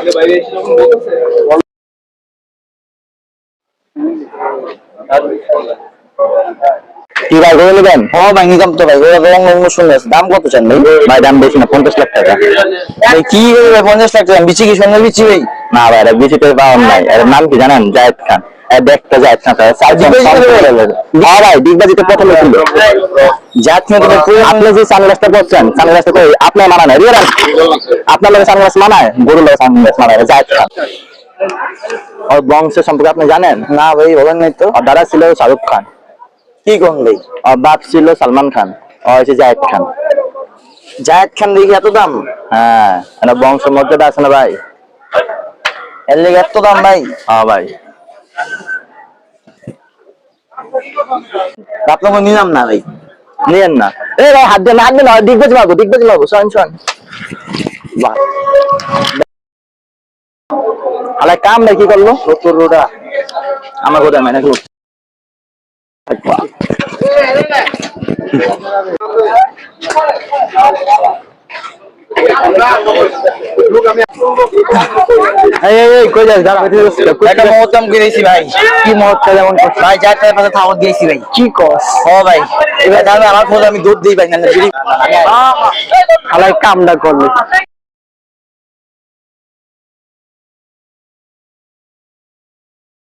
কি ভাই করে নেবেন? হ্যাঁ ভাই নিলাম তো ভাই, রং রং সুন্দর আছে। দাম কত চান ভাই? ভাই দাম বেশি না, 50 লাখ টাকা। ভাই কি করবে 50 লাখ টাকা? বিচি কি সুন্দর বিচি ভাই? না ভাই এটা বিচি পেয়ে পাওয়ার নাই। এর নাম কি জানেন? জায়েদ খান। দেখতে জায়েদ খান। হ্যাঁ ভাই ডিগবাজিতে প্রথমে ছিল জায়েদ খান। আপনি যে সানগ্লাসটা পরছেন, সানগ্লাসটা তো আপনার মানা নাই। রিয়াল আপনার লোকের সানগ্লাস মানায়, গরুর লোকের সানগ্লাস মানায়। জায়েদ খান ওর বংশ সম্পর্কে আপনি জানেন? না ভাই বলেন নাই তো। আর দাদা ছিল শাহরুখ খান। কি কোন ভাই? আর বাপ ছিল সালমান খান। ও হচ্ছে জায়েদ খান। জায়েদ খান দেখি এত দাম? হ্যাঁ এটা বংশ মর্যাদা আছে না ভাই, এর লেগে এত দাম ভাই। হ্যাঁ ভাই আপনাকে নিলাম না ভাই, নিয়েন না। এ ভাই হাত দেন, হাত দেন, দিগ্গজ বাবু, দিগ্গজ বাবু শোন শোন। বাহ আলাই কাম ভাই কি করলো? 70 আমার কোথায় মাইনাস। কই যাস? একটা মহত্তম কিনেছি ভাই। কি মহত্তম? যেমন ভাই যার পাশে থামত দিয়েছি ভাই। কি কস? ও ভাই এবার দাঁড়াবে আমার ফোন, আমি দুধ দিই ভাই না। আলাই কামটা করলো।